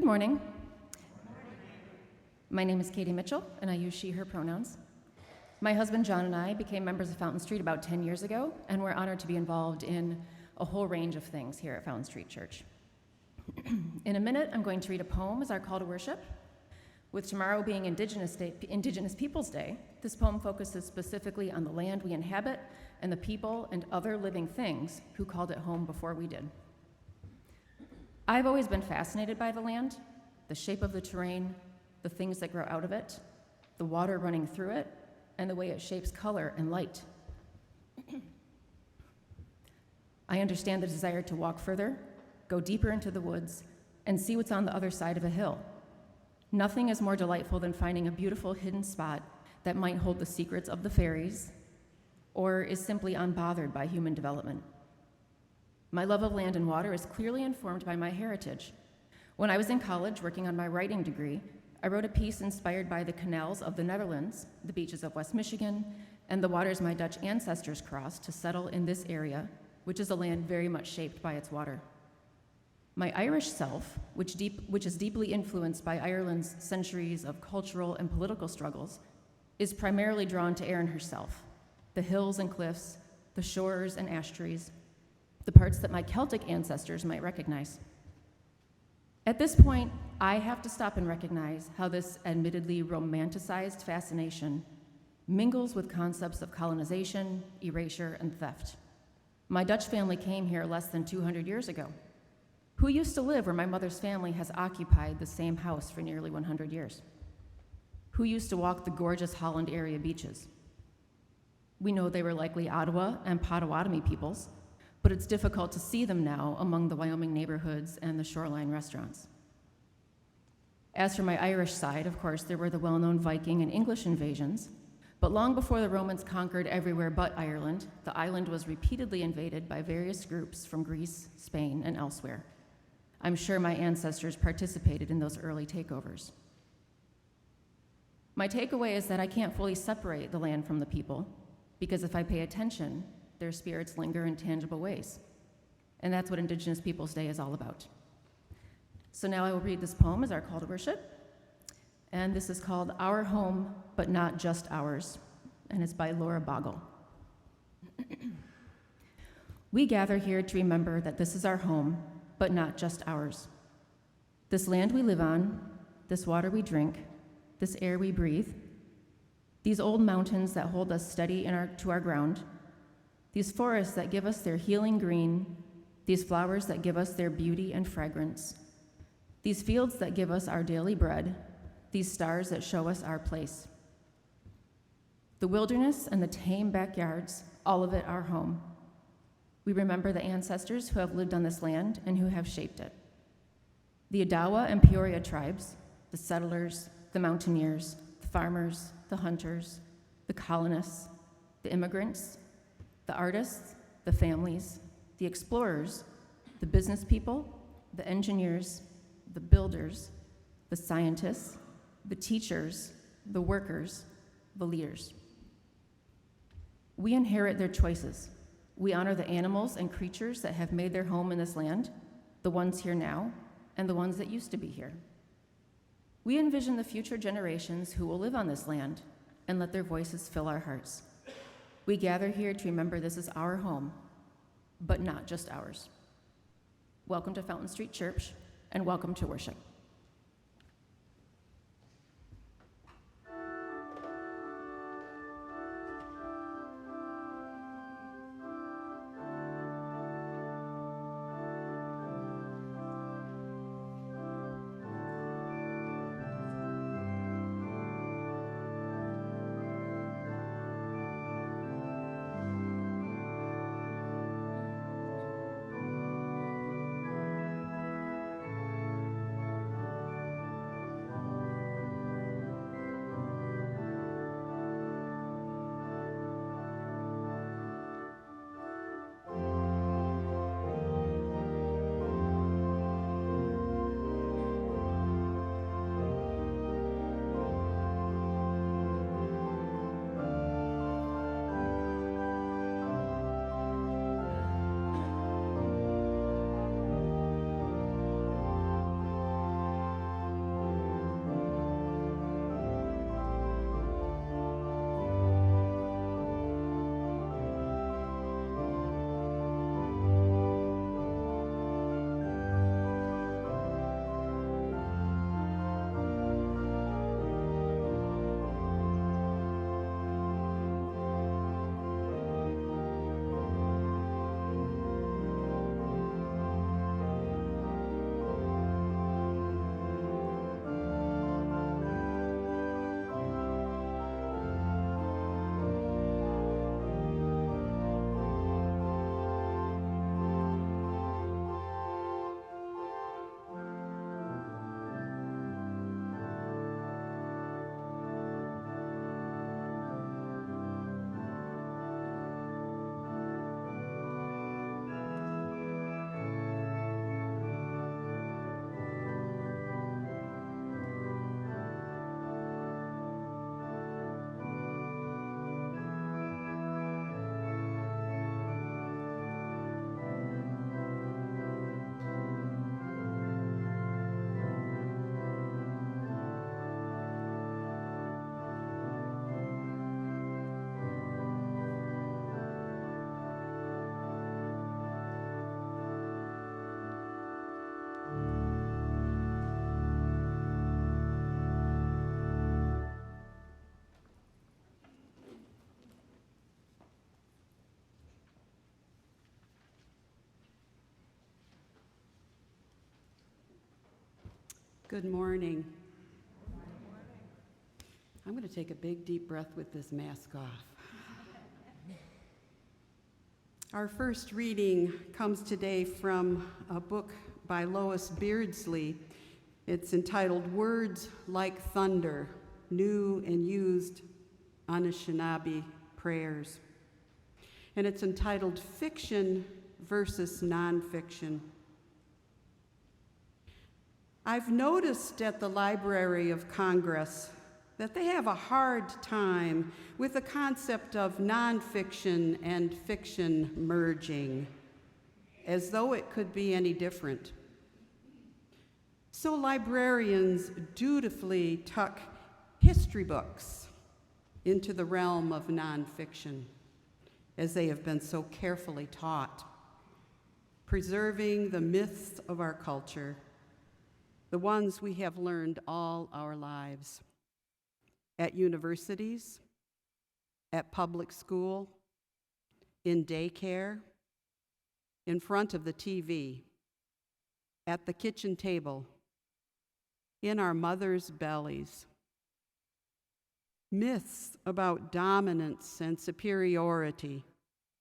Good morning. My name is Katie Mitchell, and I use she, her pronouns. My husband John and I became members of Fountain Street about 10 years ago, and we're honored to be involved in a whole range of things here at Fountain Street Church. In a minute, I'm going to read a poem as our call to worship. With tomorrow being Indigenous Peoples Day, this poem focuses specifically on the land we inhabit and the people and other living things who called it home before we did. I've always been fascinated by the land, the shape of the terrain, the things that grow out of it, the water running through it, and the way it shapes color and light. I understand the desire to walk further, go deeper into the woods, and see what's on the other side of a hill. Nothing is more delightful than finding a beautiful hidden spot that might hold the secrets of the fairies or is simply unbothered by human development. My love of land and water is clearly informed by my heritage. When I was in college working on my writing degree, I wrote a piece inspired by the canals of the Netherlands, the beaches of West Michigan, and the waters my Dutch ancestors crossed to settle in this area, which is a land very much shaped by its water. My Irish self, which is deeply influenced by Ireland's centuries of cultural and political struggles, is primarily drawn to Erin herself, the hills and cliffs, the shores and ash trees, the parts that my Celtic ancestors might recognize. At this point, I have to stop and recognize how this admittedly romanticized fascination mingles with concepts of colonization, erasure, and theft. My Dutch family came here less than 200 years ago. Who used to live where my mother's family has occupied the same house for nearly 100 years? Who used to walk the gorgeous Holland area beaches? We know they were likely Ottawa and Potawatomi peoples, but it's difficult to see them now among the Wyoming neighborhoods and the shoreline restaurants. As for my Irish side, of course, there were the well-known Viking and English invasions, but long before the Romans conquered everywhere but Ireland, the island was repeatedly invaded by various groups from Greece, Spain, and elsewhere. I'm sure my ancestors participated in those early takeovers. My takeaway is that I can't fully separate the land from the people, because if I pay attention, their spirits linger in tangible ways. And that's what Indigenous Peoples Day is all about. So now I will read this poem as our call to worship. And this is called Our Home, But Not Just Ours. And it's by Laura Bogle. We gather here to remember that this is our home, but not just ours. This land we live on, this water we drink, this air we breathe, these old mountains that hold us steady to our ground, these forests that give us their healing green, these flowers that give us their beauty and fragrance, these fields that give us our daily bread, these stars that show us our place. The wilderness and the tame backyards, all of it our home. We remember the ancestors who have lived on this land and who have shaped it. The Odawa and Peoria tribes, the settlers, the mountaineers, the farmers, the hunters, the colonists, the immigrants, the artists, the families, the explorers, the business people, the engineers, the builders, the scientists, the teachers, the workers, the leaders. We inherit their choices. We honor the animals and creatures that have made their home in this land, the ones here now, and the ones that used to be here. We envision the future generations who will live on this land and let their voices fill our hearts. We gather here to remember this is our home, but not just ours. Welcome to Fountain Street Church, and welcome to worship. Good morning. I'm going to take a big deep breath with this mask off. Our first reading comes today from a book by Lois Beardsley. It's entitled Words Like Thunder, New and Used Anishinaabe Prayers. And it's entitled Fiction versus Nonfiction. I've noticed at the Library of Congress that they have a hard time with the concept of nonfiction and fiction merging, as though it could be any different. So librarians dutifully tuck history books into the realm of nonfiction, as they have been so carefully taught, preserving the myths of our culture, the ones we have learned all our lives, at universities, at public school, in daycare, in front of the TV, at the kitchen table, in our mothers' bellies. Myths about dominance and superiority,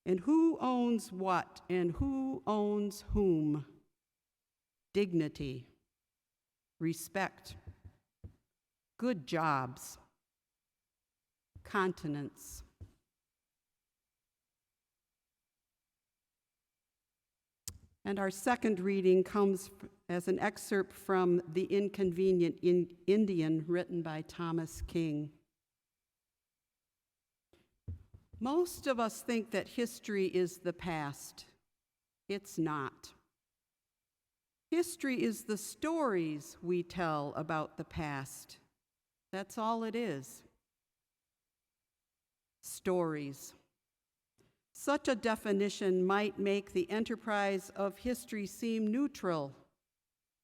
and who owns what and who owns whom. Dignity, respect, good jobs, continence. And our second reading comes as an excerpt from The Inconvenient Indian, written by Thomas King. Most of us think that history is the past. It's not. History is the stories we tell about the past. That's all it is. Stories. Such a definition might make the enterprise of history seem neutral,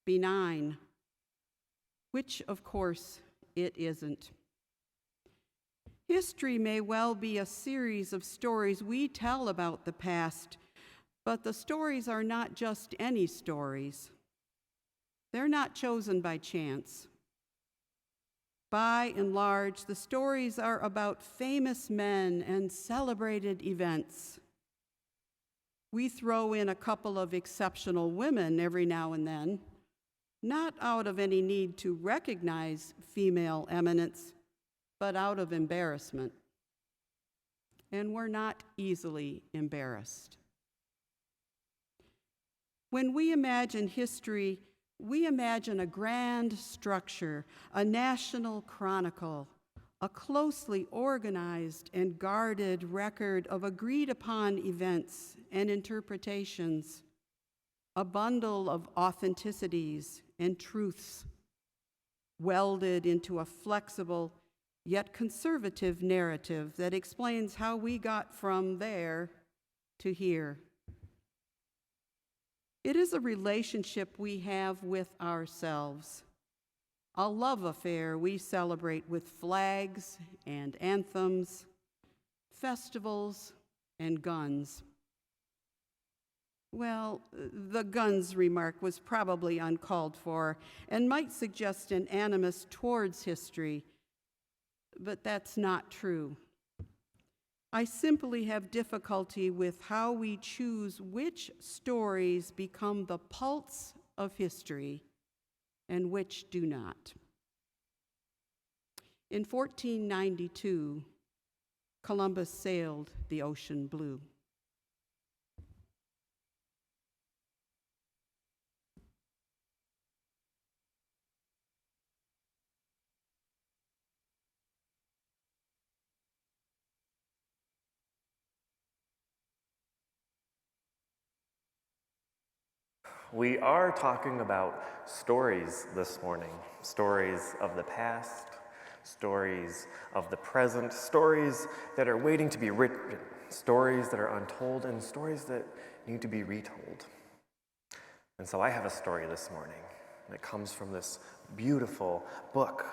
benign, which, of course, it isn't. History may well be a series of stories we tell about the past, but the stories are not just any stories. They're not chosen by chance. By and large, the stories are about famous men and celebrated events. We throw in a couple of exceptional women every now and then, not out of any need to recognize female eminence, but out of embarrassment. And we're not easily embarrassed. When we imagine history, we imagine a grand structure, a national chronicle, a closely organized and guarded record of agreed-upon events and interpretations, a bundle of authenticities and truths, welded into a flexible yet conservative narrative that explains how we got from there to here. It is a relationship we have with ourselves, a love affair we celebrate with flags and anthems, festivals and guns. Well, the guns remark was probably uncalled for and might suggest an animus towards history, but that's not true. I simply have difficulty with how we choose which stories become the pulse of history and which do not. In 1492, Columbus sailed the ocean blue. We are talking about stories this morning, stories of the past, stories of the present, stories that are waiting to be written, stories that are untold, and stories that need to be retold. And so I have a story this morning that comes from this beautiful book,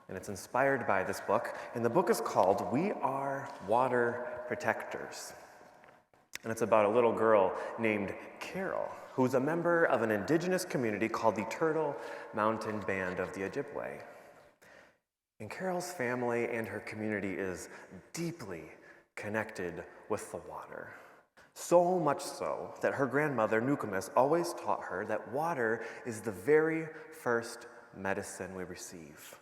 and it's inspired by this book, and the book is called We Are Water Protectors. And it's about a little girl named Carol, who's a member of an indigenous community called the Turtle Mountain Band of the Ojibwa. And Carol's family and her community is deeply connected with the water. So much so that her grandmother, Nukumis, always taught her that water is the very first medicine we receive.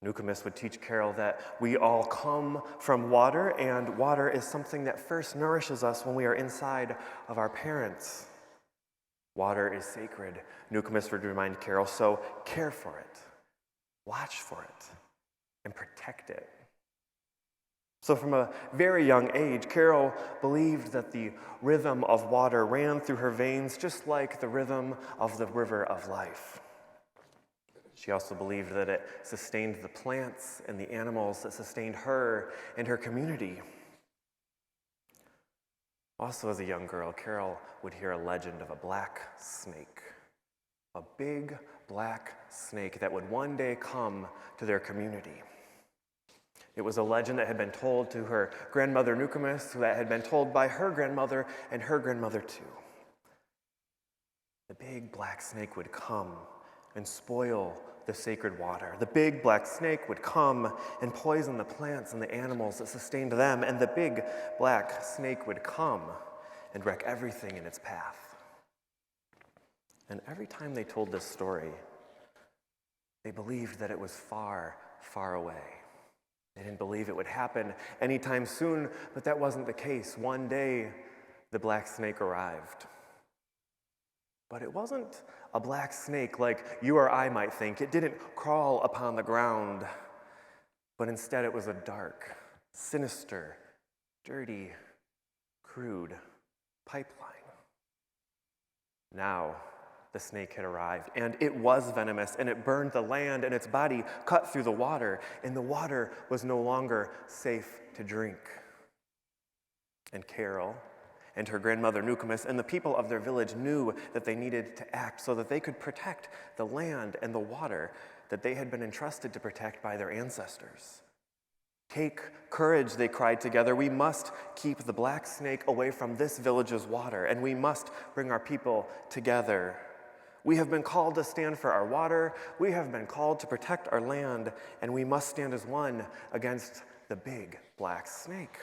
Nukumis would teach Carol that we all come from water, and water is something that first nourishes us when we are inside of our parents. Water is sacred, Nukumis would remind Carol, so care for it, watch for it, and protect it. So from a very young age, Carol believed that the rhythm of water ran through her veins just like the rhythm of the river of life. She also believed that it sustained the plants and the animals that sustained her and her community. Also, as a young girl, Carol would hear a legend of a black snake, a big black snake that would one day come to their community. It was a legend that had been told to her grandmother Nukumis, that had been told by her grandmother and her grandmother too. The big black snake would come and spoil the sacred water. The big black snake would come and poison the plants and the animals that sustained them, and the big black snake would come and wreck everything in its path. And every time they told this story, they believed that it was far, far away. They didn't believe it would happen anytime soon, but that wasn't the case. One day, the black snake arrived. But it wasn't a black snake like you or I might think. It didn't crawl upon the ground, but instead it was a dark, sinister, dirty, crude pipeline. Now, the snake had arrived, and it was venomous, and it burned the land, and its body cut through the water, and the water was no longer safe to drink. And Carol and her grandmother Nukumis and the people of their village knew that they needed to act so that they could protect the land and the water that they had been entrusted to protect by their ancestors. Take courage, they cried together. We must keep the black snake away from this village's water, and we must bring our people together. We have been called to stand for our water, we have been called to protect our land, and we must stand as one against the big black snake.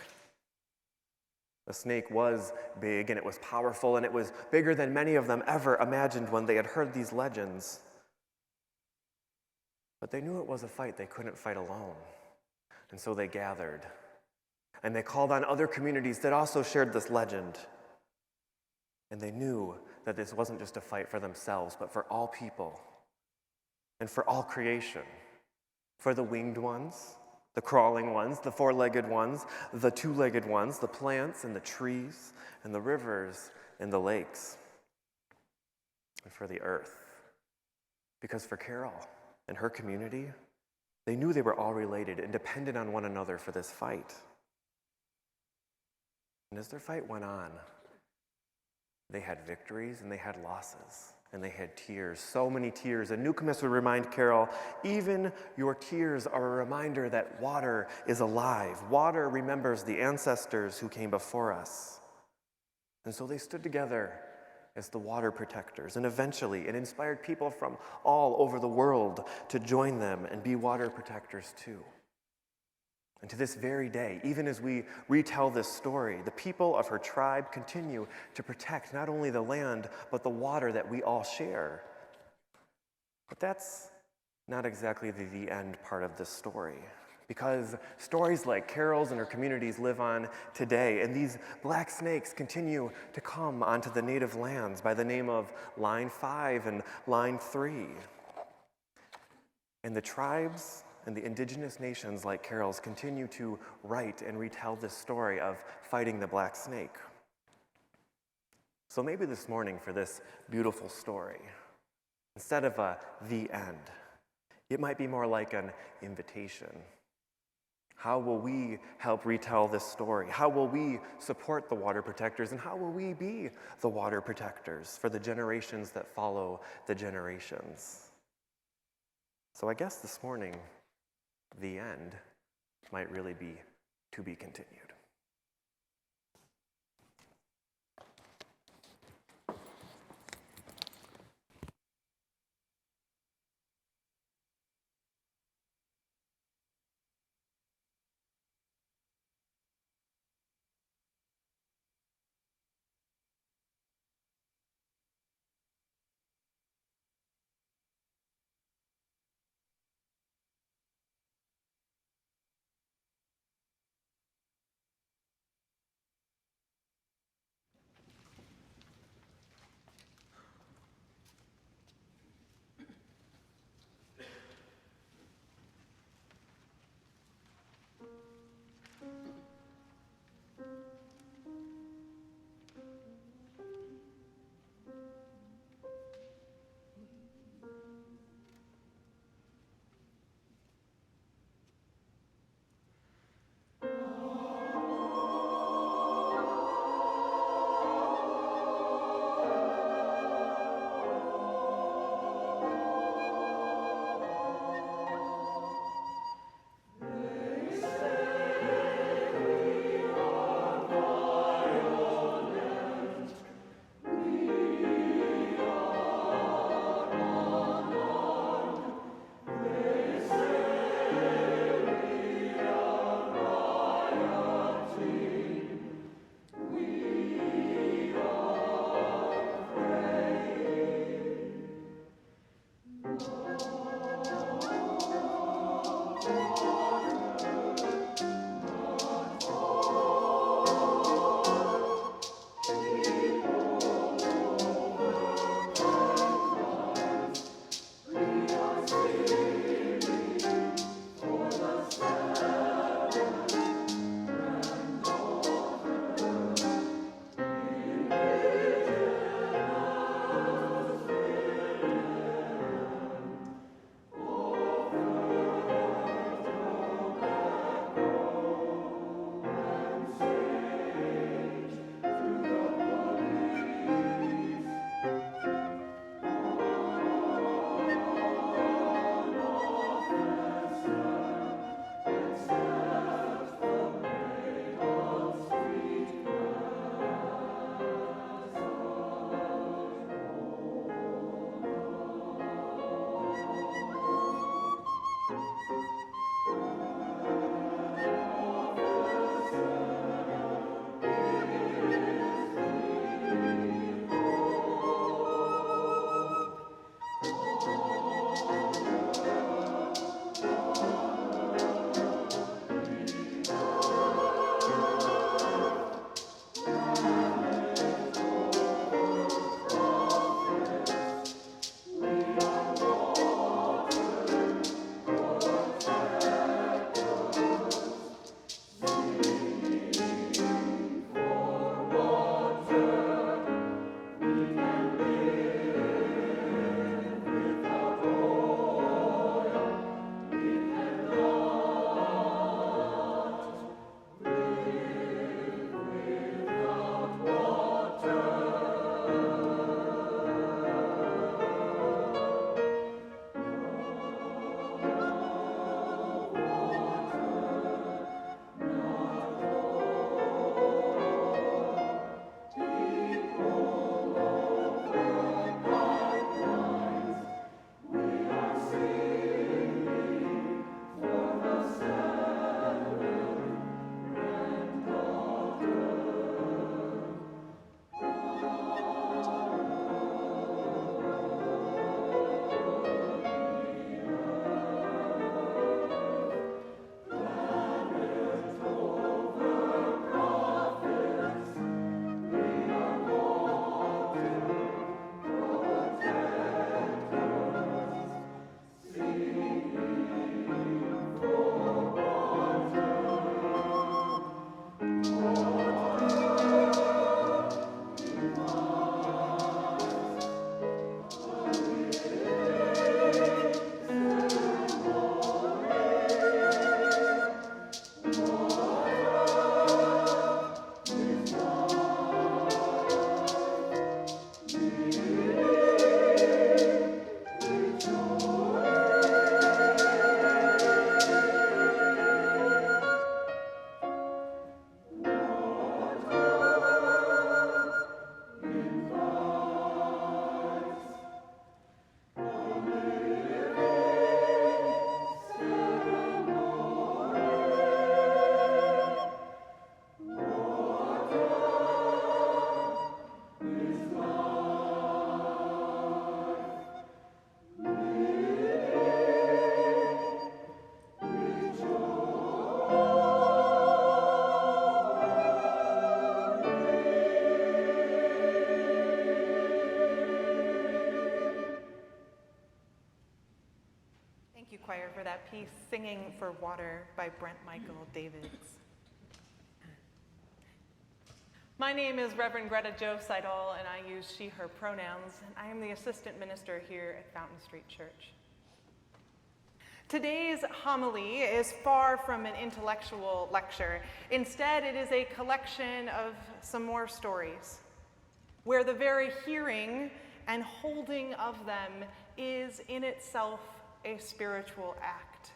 The snake was big, and it was powerful, and it was bigger than many of them ever imagined when they had heard these legends. But they knew it was a fight they couldn't fight alone, and so they gathered, and they called on other communities that also shared this legend. And they knew that this wasn't just a fight for themselves, but for all people and for all creation, for the winged ones, the crawling ones, the four-legged ones, the two-legged ones, the plants and the trees and the rivers and the lakes, and for the earth. Because for Carol and her community, they knew they were all related and depended on one another for this fight. And as their fight went on, they had victories and they had losses and they had tears, so many tears. And Nukumis would remind Carol, even your tears are a reminder that water is alive. Water remembers the ancestors who came before us. And so they stood together as the water protectors, and eventually it inspired people from all over the world to join them and be water protectors too. And to this very day, even as we retell this story, the people of her tribe continue to protect not only the land, but the water that we all share. But that's not exactly the end part of this story, because stories like Carol's and her communities live on today, and these black snakes continue to come onto the native lands by the name of Line 5 and Line 3. And the tribes and the indigenous nations like Carol's continue to write and retell this story of fighting the black snake. So maybe this morning, for this beautiful story, instead of the end, it might be more like an invitation. How will we help retell this story? How will we support the water protectors? And how will we be the water protectors for the generations that follow the generations? So I guess this morning, the end might really be to be continued. for that piece, Singing for Water by Brent Michael Davids. My name is Reverend Greta Jo Seidohl, and I use she, her pronouns, and I am the assistant minister here at Fountain Street Church. Today's homily is far from an intellectual lecture. Instead, it is a collection of some more stories, where the very hearing and holding of them is in itself a spiritual act.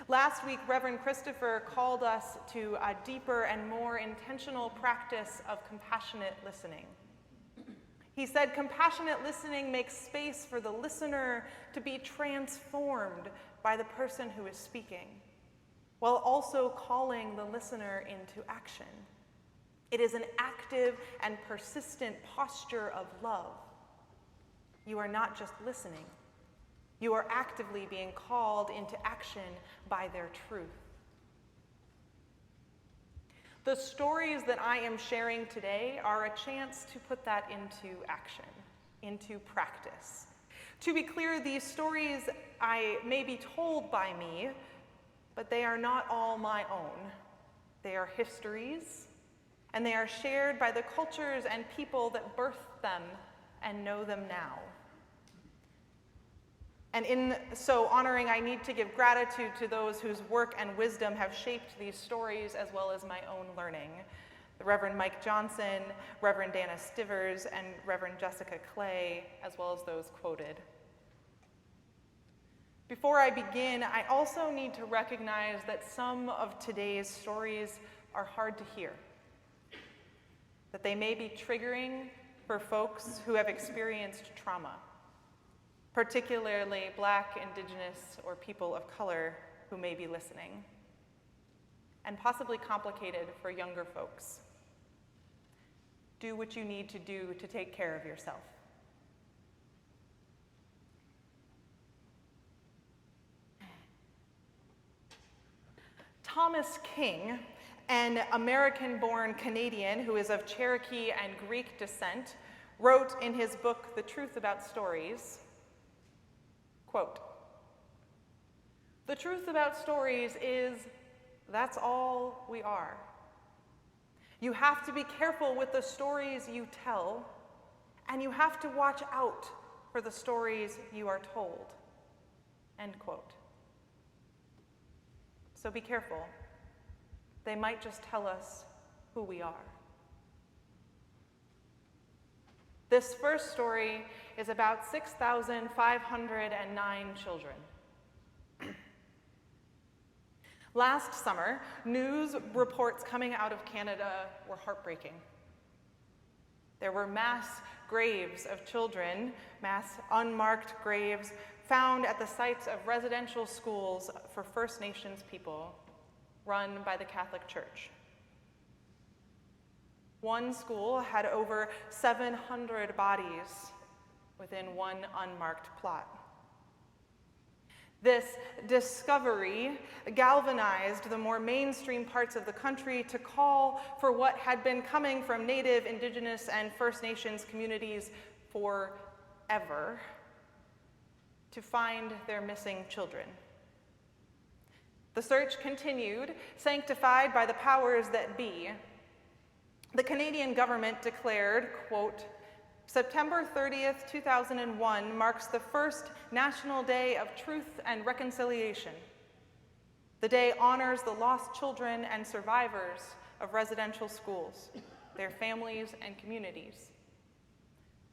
Last week, Reverend Christopher called us to a deeper and more intentional practice of compassionate listening. He said compassionate listening makes space for the listener to be transformed by the person who is speaking, while also calling the listener into action. It is an active and persistent posture of love. You are not just listening. You are actively being called into action by their truth. The stories that I am sharing today are a chance to put that into action, into practice. To be clear, these stories may be told by me, but they are not all my own. They are histories, and they are shared by the cultures and people that birthed them and know them now. And in so honoring, I need to give gratitude to those whose work and wisdom have shaped these stories as well as my own learning. The Reverend Mike Johnson, Reverend Dana Stivers, and Reverend Jessica Clay, as well as those quoted. Before I begin, I also need to recognize that some of today's stories are hard to hear, that they may be triggering for folks who have experienced trauma, particularly Black, Indigenous, or people of color who may be listening, and possibly complicated for younger folks. Do what you need to do to take care of yourself. Thomas King, an American-born Canadian who is of Cherokee and Greek descent, wrote in his book, The Truth About Stories, quote, "The truth about stories is that's all we are. You have to be careful with the stories you tell, and you have to watch out for the stories you are told." End quote. So be careful. They might just tell us who we are. This first story is about 6,509 children. Last summer, news reports coming out of Canada were heartbreaking. There were mass graves of children, mass unmarked graves, found at the sites of residential schools for First Nations people run by the Catholic Church. One school had over 700 bodies within one unmarked plot. This discovery galvanized the more mainstream parts of the country to call for what had been coming from Native, Indigenous, and First Nations communities forever to find their missing children. The search continued, sanctified by the powers that be. The Canadian government declared, quote, "September 30th, 2001 marks the first National Day of Truth and Reconciliation. The day honors the lost children and survivors of residential schools, their families and communities.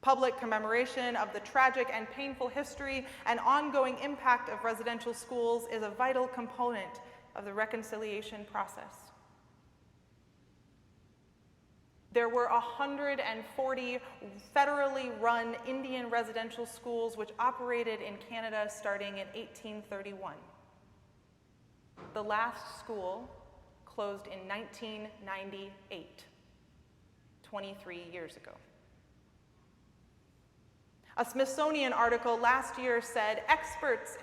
Public commemoration of the tragic and painful history and ongoing impact of residential schools is a vital component of the reconciliation process." There were 140 federally run Indian residential schools which operated in Canada starting in 1831. The last school closed in 1998, 23 years ago. A Smithsonian article last year said experts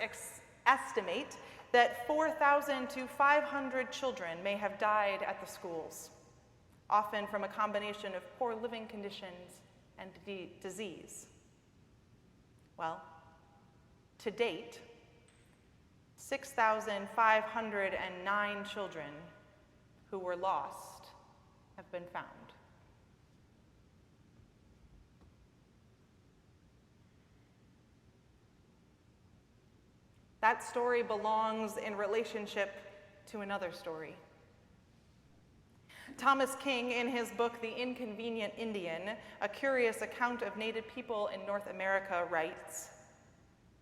estimate that 4,000 to 500 children may have died at the schools, often from a combination of poor living conditions and disease. Well, to date, 6,509 children who were lost have been found. That story belongs in relationship to another story. Thomas King, in his book, The Inconvenient Indian, a curious account of Native people in North America, writes,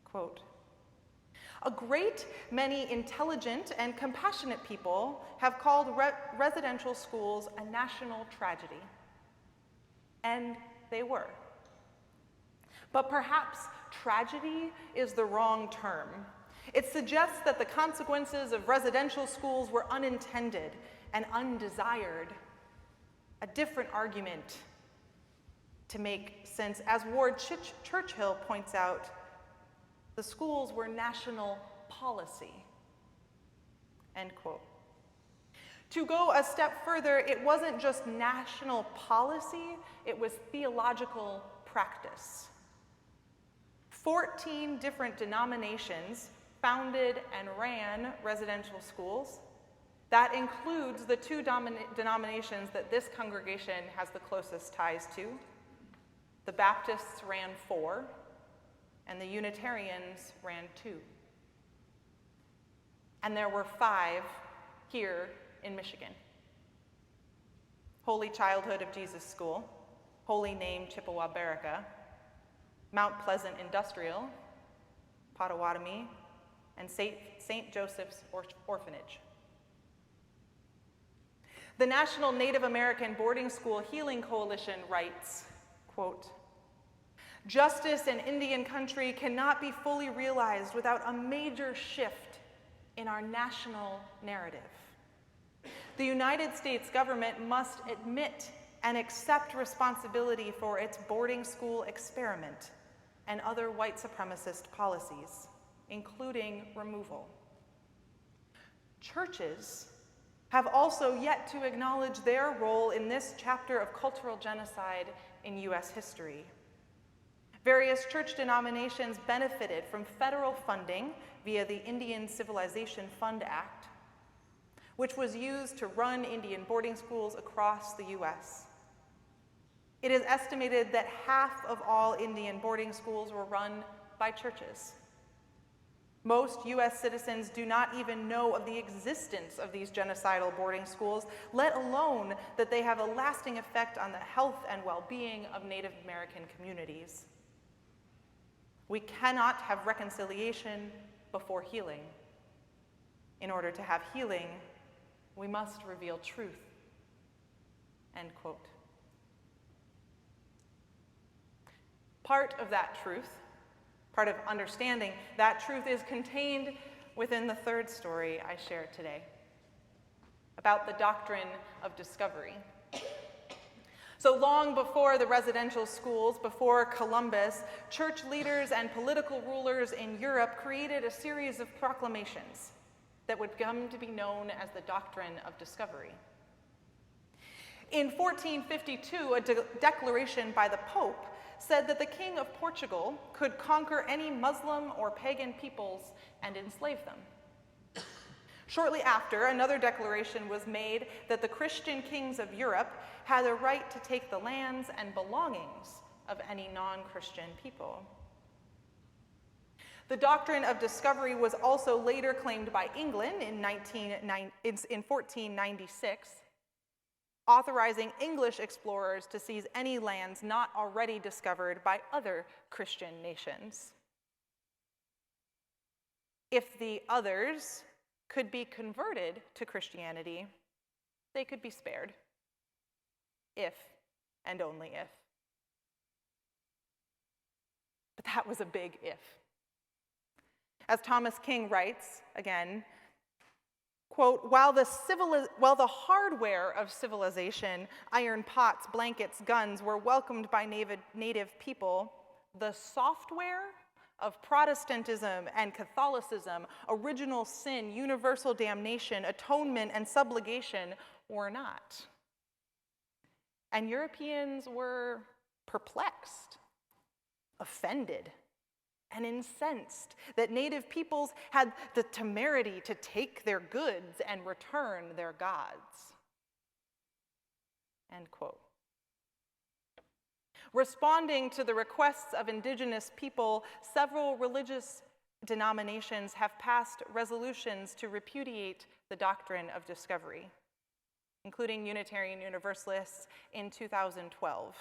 quote, "A great many intelligent and compassionate people have called residential schools a national tragedy." And they were. But perhaps tragedy is the wrong term. It suggests that the consequences of residential schools were unintended and undesired. A different argument to make sense. As Ward Churchill points out, the schools were national policy, end quote. To go a step further, it wasn't just national policy, it was theological practice. 14 different denominations founded and ran residential schools. That includes the two denominations that this congregation has the closest ties to. The Baptists ran 4, and the Unitarians ran 2. And there were 5 here in Michigan. Holy Childhood of Jesus School, Holy Name Chippewa Baraka, Mount Pleasant Industrial, Potawatomi, and St. Joseph's Orphanage. The National Native American Boarding School Healing Coalition writes, quote, "Justice in Indian country cannot be fully realized without a major shift in our national narrative. The United States government must admit and accept responsibility for its boarding school experiment and other white supremacist policies, including removal. Churches have also yet to acknowledge their role in this chapter of cultural genocide in US history. Various church denominations benefited from federal funding via the Indian Civilization Fund Act, which was used to run Indian boarding schools across the US. It is estimated that half of all Indian boarding schools were run by churches. Most US citizens do not even know of the existence of these genocidal boarding schools, let alone that they have a lasting effect on the health and well-being of Native American communities. We cannot have reconciliation before healing. In order to have healing, we must reveal truth." End quote. Part of that truth, part of understanding that truth, is contained within the third story I share today, about the doctrine of discovery. So long before the residential schools, before Columbus, church leaders and political rulers in Europe created a series of proclamations that would come to be known as the Doctrine of Discovery. In 1452, a declaration by the Pope said that the King of Portugal could conquer any Muslim or pagan peoples and enslave them. Shortly after, another declaration was made that the Christian kings of Europe had the right to take the lands and belongings of any non-Christian people. The doctrine of discovery was also later claimed by England in 1496, authorizing English explorers to seize any lands not already discovered by other Christian nations. If the others could be converted to Christianity, they could be spared, if and only if. But that was a big if. As Thomas King writes, again, quote, while the hardware of civilization, iron pots, blankets, guns, were welcomed by native people, the software of Protestantism and Catholicism, original sin, universal damnation, atonement, and subligation were not. And Europeans were perplexed, offended, and incensed that native peoples had the temerity to take their goods and return their gods. End quote. Responding to the requests of indigenous people, several religious denominations have passed resolutions to repudiate the doctrine of discovery, including Unitarian Universalists in 2012.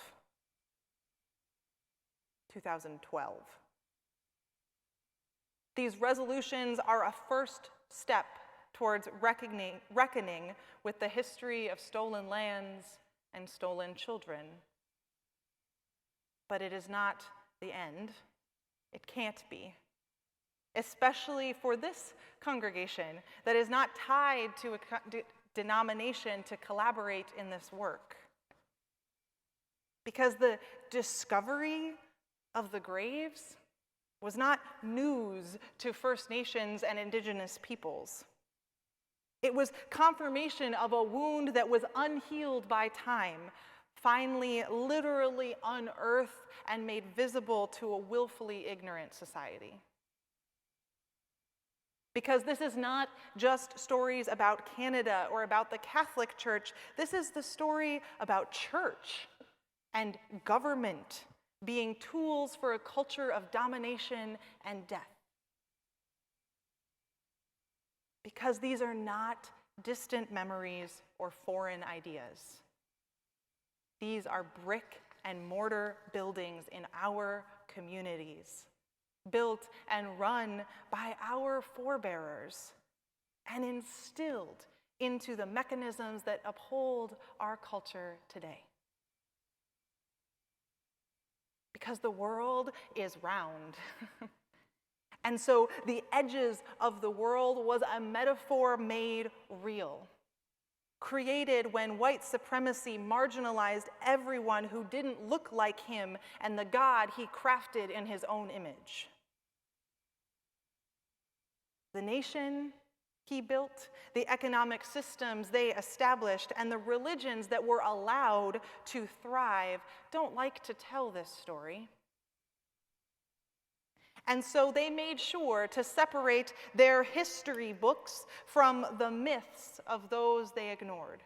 These resolutions are a first step towards reckoning with the history of stolen lands and stolen children. But it is not the end. It can't be. Especially for this congregation that is not tied to a denomination to collaborate in this work. Because the discovery of the graves was not news to First Nations and Indigenous peoples. It was confirmation of a wound that was unhealed by time, finally literally unearthed and made visible to a willfully ignorant society. Because this is not just stories about Canada or about the Catholic Church. This is the story about church and government being tools for a culture of domination and death. Because these are not distant memories or foreign ideas. These are brick and mortar buildings in our communities, built and run by our forebearers, and instilled into the mechanisms that uphold our culture today. Because the world is round. And so the edges of the world was a metaphor made real, created when white supremacy marginalized everyone who didn't look like him and the God he crafted in his own image. The nation he built, the economic systems they established, and the religions that were allowed to thrive don't like to tell this story. And so they made sure to separate their history books from the myths of those they ignored.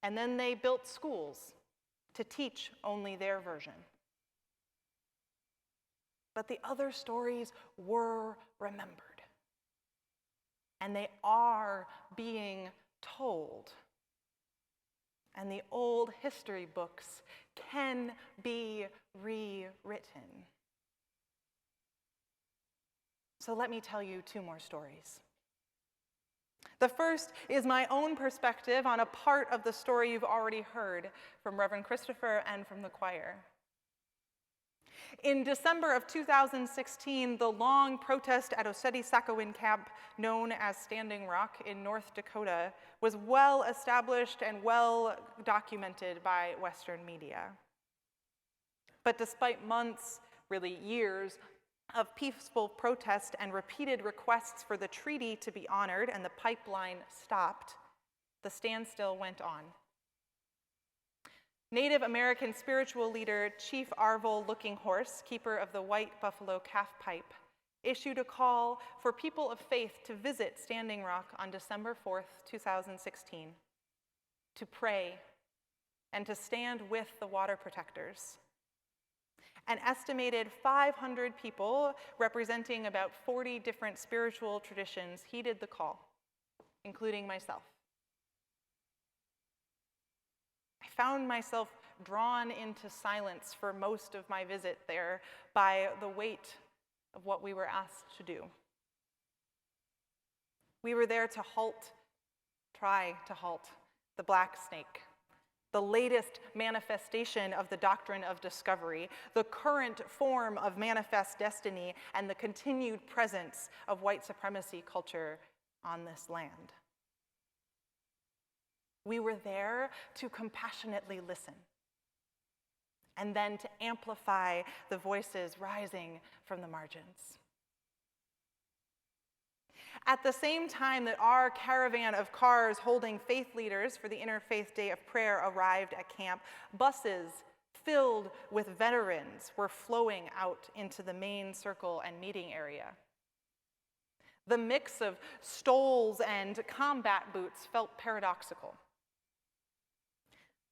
And then they built schools to teach only their version. But the other stories were remembered. And they are being told. And the old history books can be rewritten. So let me tell you two more stories. The first is my own perspective on a part of the story you've already heard from Reverend Christopher and from the choir. In December of 2016, the long protest at Oseti Sakowin camp, known as Standing Rock in North Dakota, was well established and well documented by Western media. But despite months, really years, of peaceful protest and repeated requests for the treaty to be honored and the pipeline stopped, the standstill went on. Native American spiritual leader Chief Arvol Looking Horse, keeper of the White Buffalo Calf Pipe, issued a call for people of faith to visit Standing Rock on December 4th, 2016, to pray and to stand with the water protectors. An estimated 500 people, representing about 40 different spiritual traditions, heeded the call, including myself. I found myself drawn into silence for most of my visit there by the weight of what we were asked to do. We were there to try to halt the black snake, the latest manifestation of the doctrine of discovery, the current form of manifest destiny, and the continued presence of white supremacy culture on this land. We were there to compassionately listen, and then to amplify the voices rising from the margins. At the same time that our caravan of cars holding faith leaders for the Interfaith Day of Prayer arrived at camp, buses filled with veterans, were flowing out into the main circle and meeting area. The mix of stoles and combat boots felt paradoxical.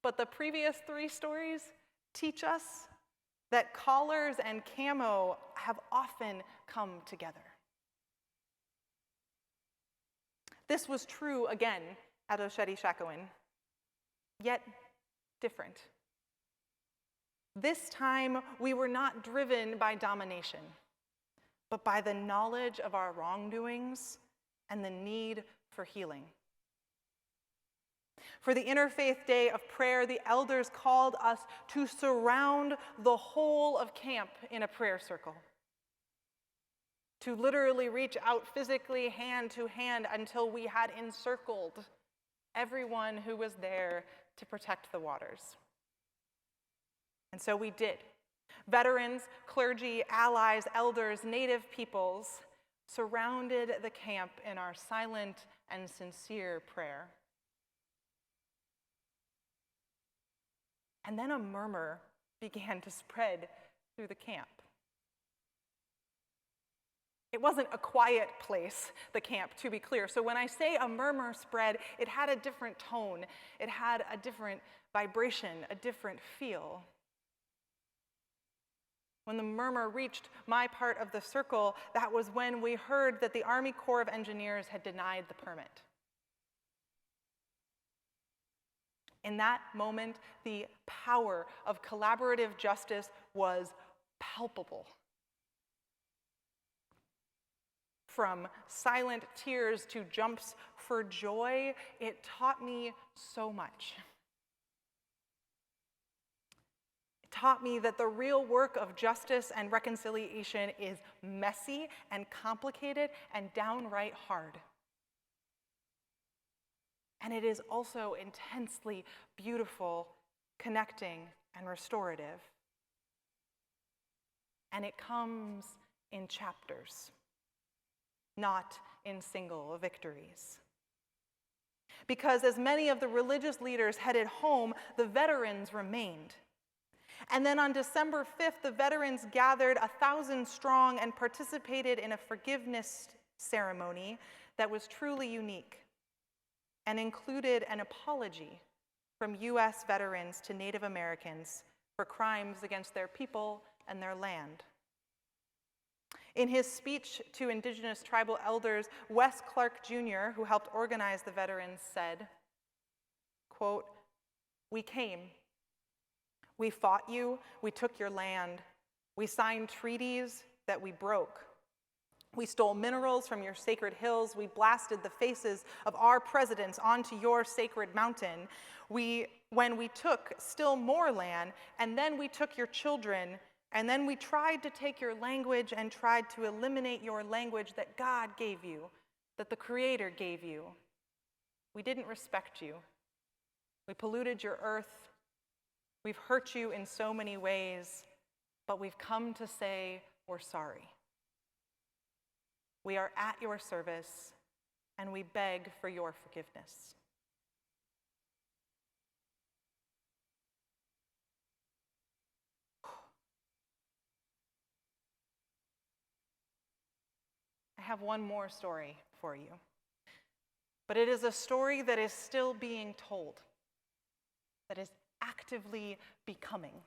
But the previous 3 stories teach us that collars and camo have often come together. This was true again at Oseti Sakowin, yet different. This time, we were not driven by domination, but by the knowledge of our wrongdoings and the need for healing. For the interfaith day of prayer, the elders called us to surround the whole of camp in a prayer circle, to literally reach out physically, hand to hand, until we had encircled everyone who was there to protect the waters. And so we did. Veterans, clergy, allies, elders, native peoples surrounded the camp in our silent and sincere prayer. And then a murmur began to spread through the camp. It wasn't a quiet place, the camp, to be clear. So when I say a murmur spread, it had a different tone. It had a different vibration, a different feel. When the murmur reached my part of the circle, that was when we heard that the Army Corps of Engineers had denied the permit. In that moment, the power of collaborative justice was palpable. From silent tears to jumps for joy, it taught me so much. It taught me that the real work of justice and reconciliation is messy and complicated and downright hard. And it is also intensely beautiful, connecting, and restorative. And it comes in chapters, not in single victories. Because as many of the religious leaders headed home, the veterans remained. And then on December 5th, the veterans gathered 1,000 strong and participated in a forgiveness ceremony that was truly unique and included an apology from U.S. veterans to Native Americans for crimes against their people and their land. In his speech to Indigenous tribal elders, Wes Clark Jr., who helped organize the veterans, said, quote, "We came. We fought you. We took your land. We signed treaties that we broke. We stole minerals from your sacred hills. We blasted the faces of our presidents onto your sacred mountain. When we took still more land, and then we took your children, and then we tried to take your language and tried to eliminate your language that God gave you, that the Creator gave you. We didn't respect you. We polluted your earth. We've hurt you in so many ways, but we've come to say we're sorry. We are at your service, and we beg for your forgiveness." I have one more story for you, but it is a story that is still being told, that is actively becoming.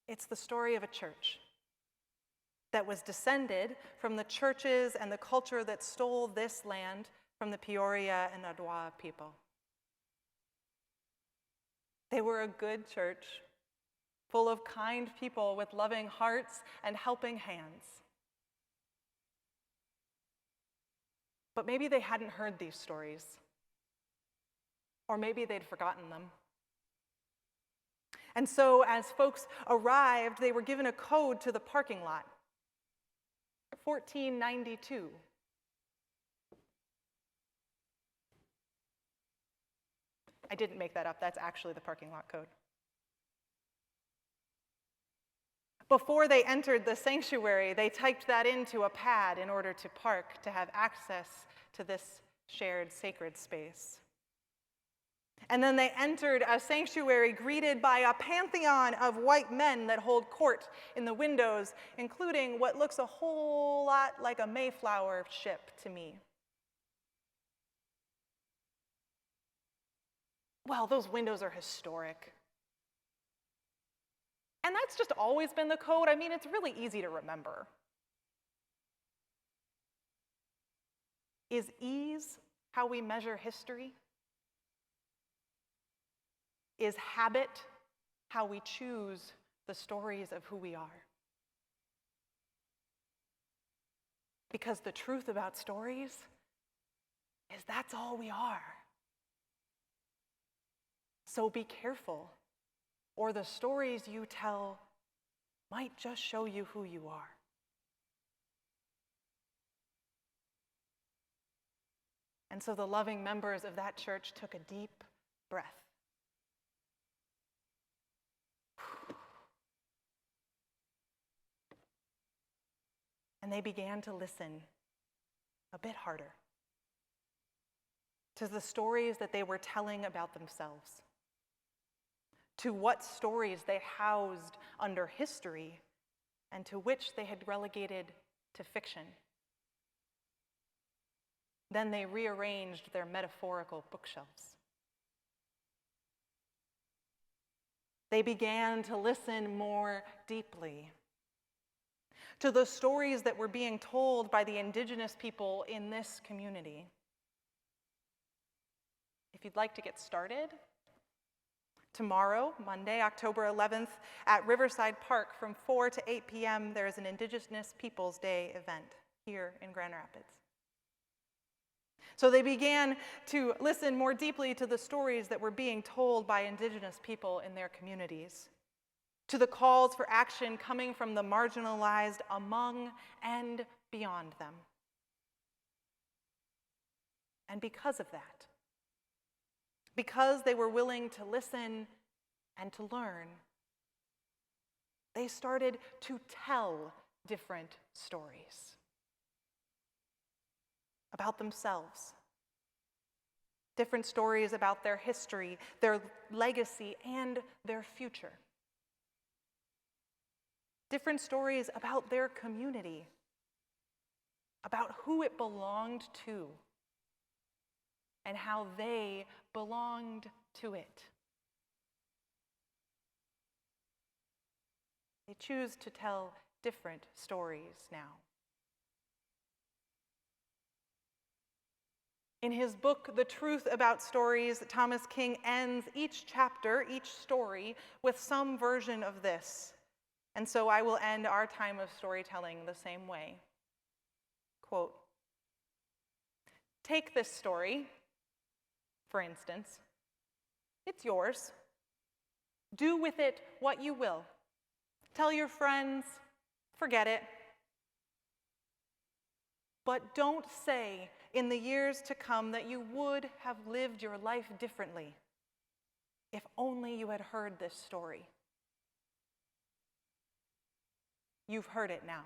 It's the story of a church that was descended from the churches and the culture that stole this land from the Peoria and Ottawa people. They were a good church, full of kind people with loving hearts and helping hands. But maybe they hadn't heard these stories, or maybe they'd forgotten them. And so as folks arrived, they were given a code to the parking lot. 1492. I didn't make that up. That's actually the parking lot code. Before they entered the sanctuary, they typed that into a pad in order to park, to have access to this shared sacred space. And then they entered a sanctuary greeted by a pantheon of white men that hold court in the windows, including what looks a whole lot like a Mayflower ship to me. Well, those windows are historic. And that's just always been the code. I mean, it's really easy to remember. Is ease how we measure history? Is habit how we choose the stories of who we are? Because the truth about stories is that's all we are. So be careful, or the stories you tell might just show you who you are. And so the loving members of that church took a deep breath. And they began to listen a bit harder to the stories that they were telling about themselves, to what stories they housed under history and to which they had relegated to fiction. Then they rearranged their metaphorical bookshelves. They began to listen more deeply to the stories that were being told by the indigenous people in this community. If you'd like to get started, tomorrow, Monday, October 11th, at Riverside Park from 4 to 8 p.m., there is an Indigenous Peoples Day event here in Grand Rapids. So they began to listen more deeply to the stories that were being told by Indigenous people in their communities, to the calls for action coming from the marginalized among and beyond them. And because of that, because they were willing to listen and to learn, they started to tell different stories about themselves, different stories about their history, their legacy, and their future. Different stories about their community, about who it belonged to, and how they belonged to it. They choose to tell different stories now. In his book, The Truth About Stories, Thomas King ends each chapter, each story, with some version of this. And so I will end our time of storytelling the same way. Quote, take this story, for instance. It's yours. Do with it what you will. Tell your friends, forget it. But don't say in the years to come that you would have lived your life differently if only you had heard this story. You've heard it now.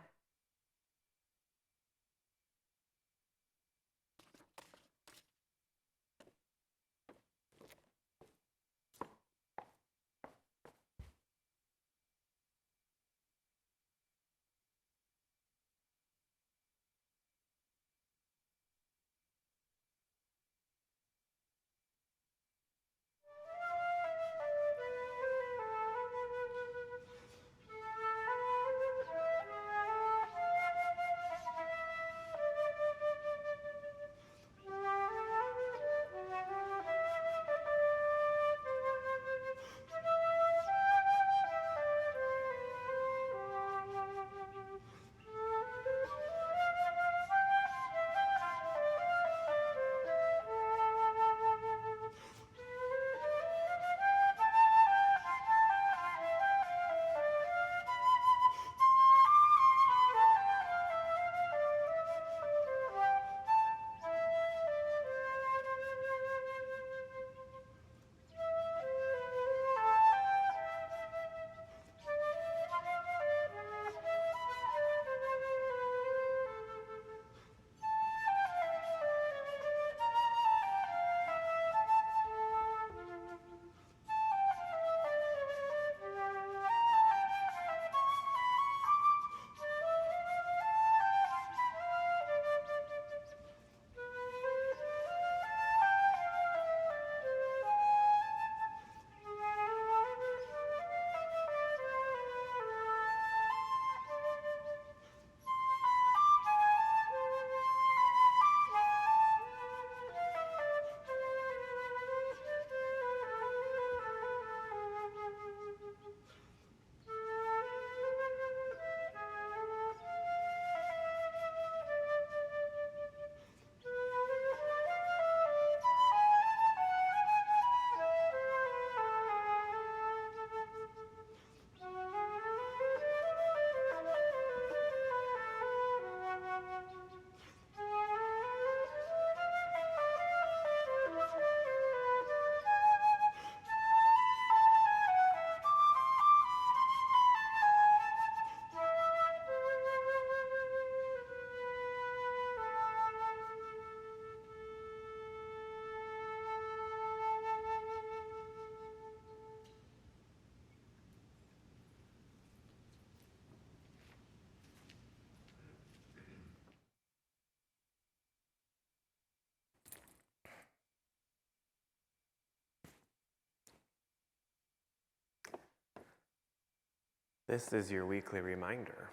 This is your weekly reminder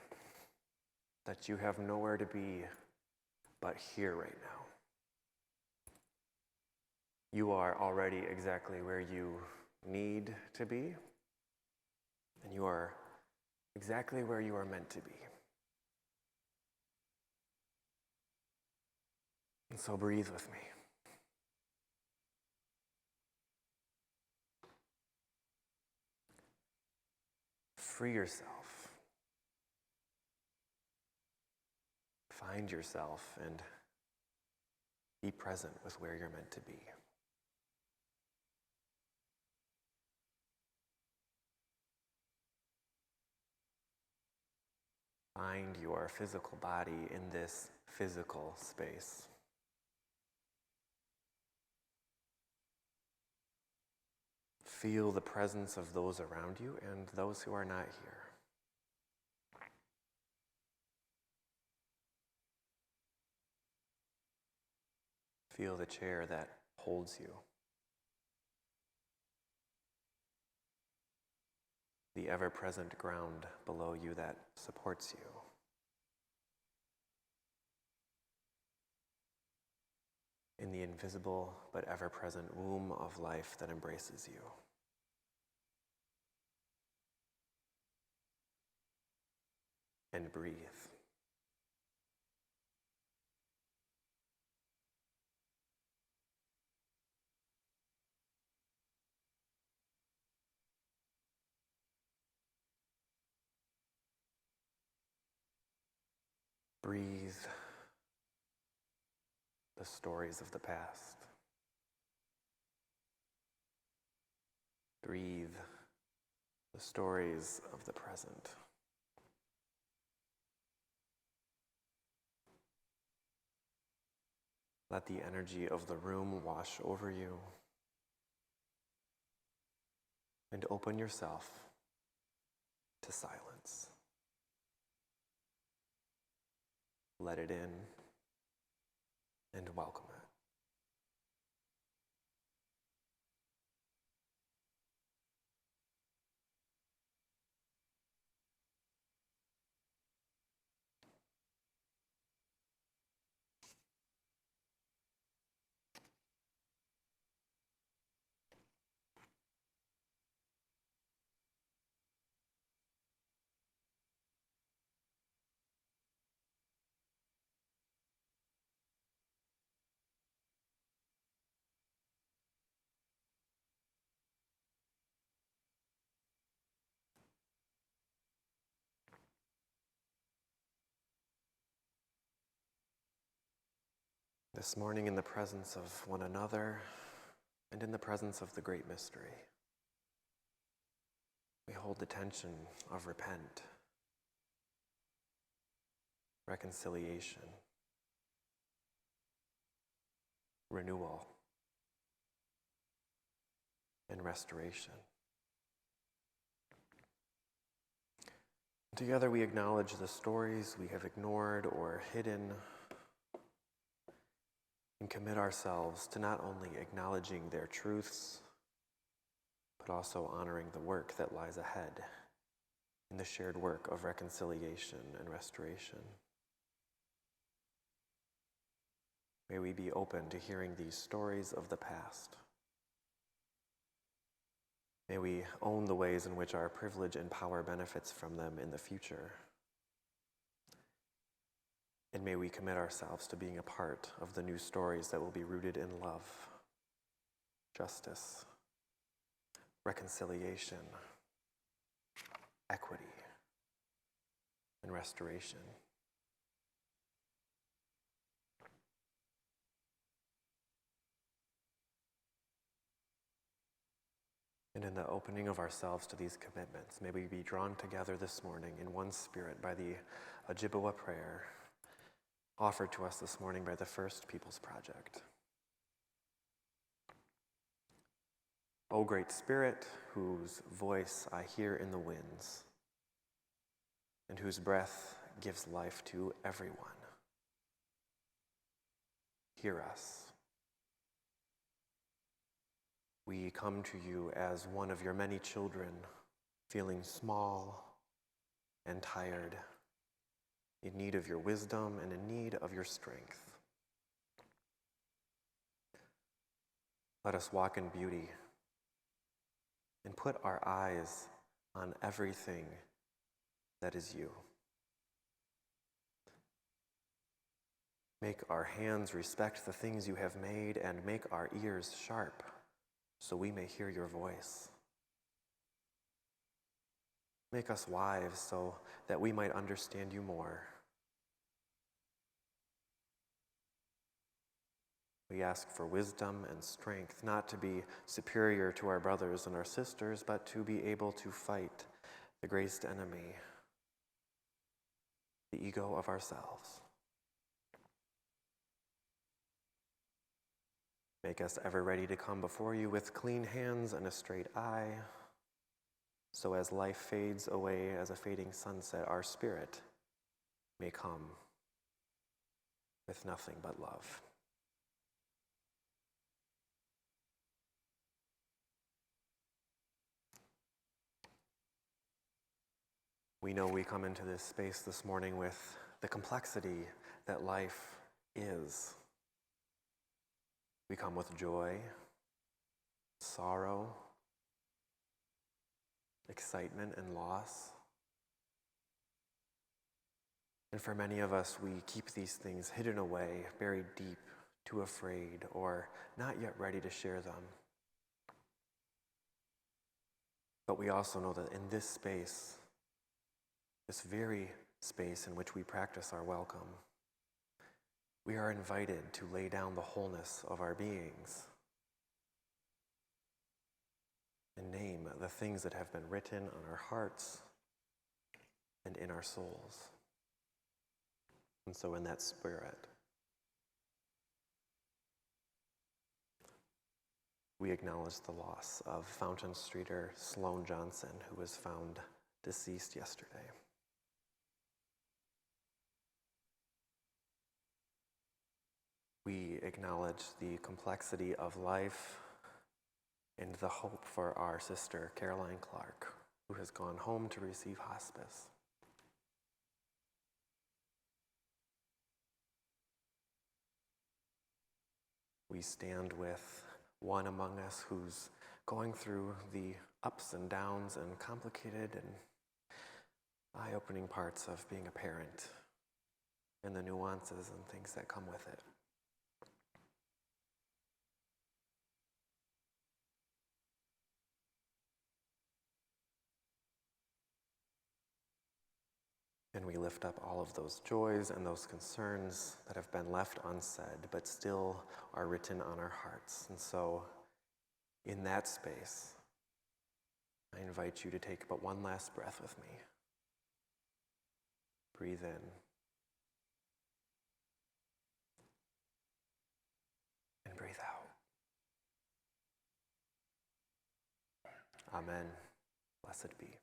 that you have nowhere to be but here right now. You are already exactly where you need to be, and you are exactly where you are meant to be. And so breathe with me. Free yourself. Find yourself and be present with where you're meant to be. Find your physical body in this physical space. Feel the presence of those around you and those who are not here. Feel the chair that holds you. The ever-present ground below you that supports you. In the invisible but ever-present womb of life that embraces you. And breathe. Breathe the stories of the past. Breathe the stories of the present. Let the energy of the room wash over you. And open yourself to silence. Let it in and welcome it. This morning, in the presence of one another and in the presence of the great mystery, we hold the tension of repent, reconciliation, renewal, and restoration. Together we acknowledge the stories we have ignored or hidden, and commit ourselves to not only acknowledging their truths, but also honoring the work that lies ahead in the shared work of reconciliation and restoration. May we be open to hearing these stories of the past. May we own the ways in which our privilege and power benefits from them in the future. And may we commit ourselves to being a part of the new stories that will be rooted in love, justice, reconciliation, equity, and restoration. And in the opening of ourselves to these commitments, may we be drawn together this morning in one spirit by the Ojibwa Prayer, offered to us this morning by the First Peoples Project. O Great Spirit, whose voice I hear in the winds, and whose breath gives life to everyone, hear us. We come to you as one of your many children, feeling small and tired, in need of your wisdom and in need of your strength. Let us walk in beauty and put our eyes on everything that is you. Make our hands respect the things you have made, and make our ears sharp so we may hear your voice. Make us wise so that we might understand you more. We ask for wisdom and strength, not to be superior to our brothers and our sisters, but to be able to fight the greatest enemy, the ego of ourselves. Make us ever ready to come before you with clean hands and a straight eye, so as life fades away as a fading sunset, our spirit may come with nothing but love. We know we come into this space this morning with the complexity that life is. We come with joy, sorrow, excitement, and loss. And for many of us, we keep these things hidden away, buried deep, too afraid, or not yet ready to share them. But we also know that in this space, this very space in which we practice our welcome, we are invited to lay down the wholeness of our beings and name the things that have been written on our hearts and in our souls. And so in that spirit, we acknowledge the loss of Fountain Streeter Sloan Johnson, who was found deceased yesterday. We acknowledge the complexity of life and the hope for our sister, Caroline Clark, who has gone home to receive hospice. We stand with one among us who's going through the ups and downs and complicated and eye-opening parts of being a parent and the nuances and things that come with it. And we lift up all of those joys and those concerns that have been left unsaid, but still are written on our hearts. And so, in that space, I invite you to take but one last breath with me. Breathe in. And breathe out. Amen. Blessed be.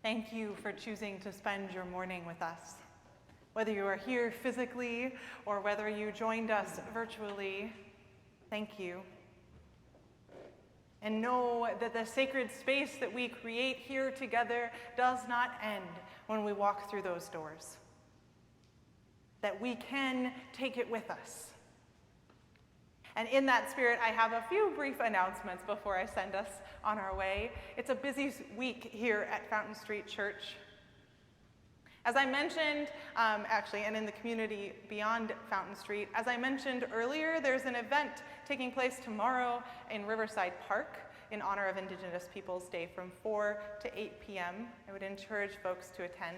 Thank you for choosing to spend your morning with us. Whether you are here physically or whether you joined us virtually, thank you. And know that the sacred space that we create here together does not end when we walk through those doors. That we can take it with us. And in that spirit, I have a few brief announcements before I send us on our way. It's a busy week here at Fountain Street Church. As I mentioned, and in the community beyond Fountain Street, as I mentioned earlier, there's an event taking place tomorrow in Riverside Park in honor of Indigenous Peoples Day from 4 to 8 p.m. I would encourage folks to attend.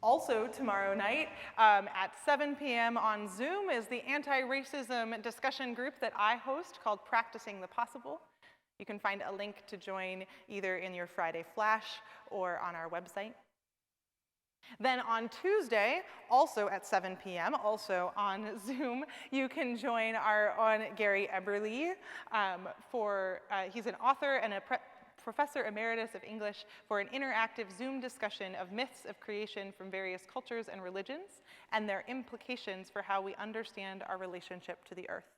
Also tomorrow night at 7 p.m. on Zoom is the anti-racism discussion group that I host called Practicing the Possible. You can find a link to join either in your Friday Flash or on our website. Then on Tuesday, also at 7 p.m., also on Zoom, you can join our own Gary Eberly he's an author and a Professor Emeritus of English for an interactive Zoom discussion of myths of creation from various cultures and religions and their implications for how we understand our relationship to the earth.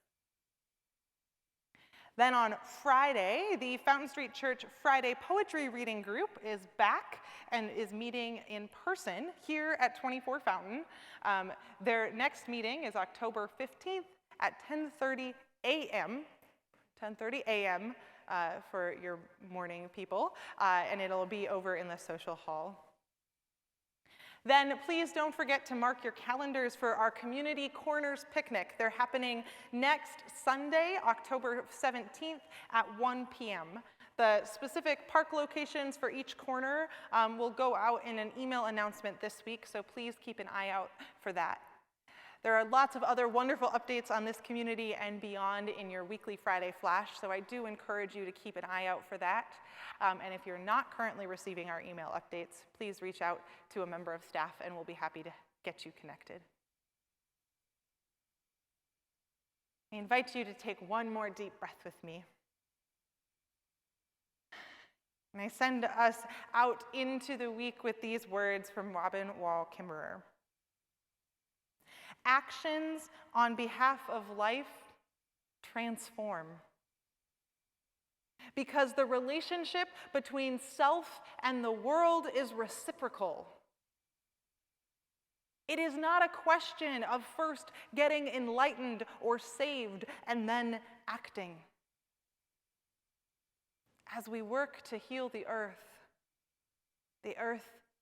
Then on Friday, the Fountain Street Church Friday Poetry Reading Group is back and is meeting in person here at 24 Fountain. Their next meeting is October 15th at 10:30 a.m. 10:30 a.m. For your morning people, and it'll be over in the social hall. Then please don't forget to mark your calendars for our Community Corners picnic. They're happening next Sunday, October 17th at 1 p.m. The specific park locations for each corner will go out in an email announcement this week, so please keep an eye out for that. There are lots of other wonderful updates on this community and beyond in your weekly Friday Flash, so I do encourage you to keep an eye out for that. And if you're not currently receiving our email updates, please reach out to a member of staff and we'll be happy to get you connected. I invite you to take one more deep breath with me. And I send us out into the week with these words from Robin Wall Kimmerer. Actions on behalf of life transform. Because the relationship between self and the world is reciprocal. It is not a question of first getting enlightened or saved and then acting. As we work to heal the earth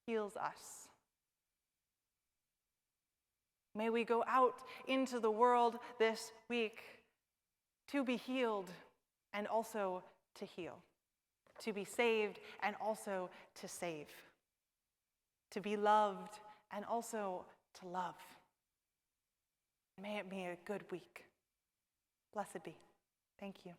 heals us. May we go out into the world this week to be healed and also to heal, to be saved and also to save, to be loved and also to love. May it be a good week. Blessed be. Thank you.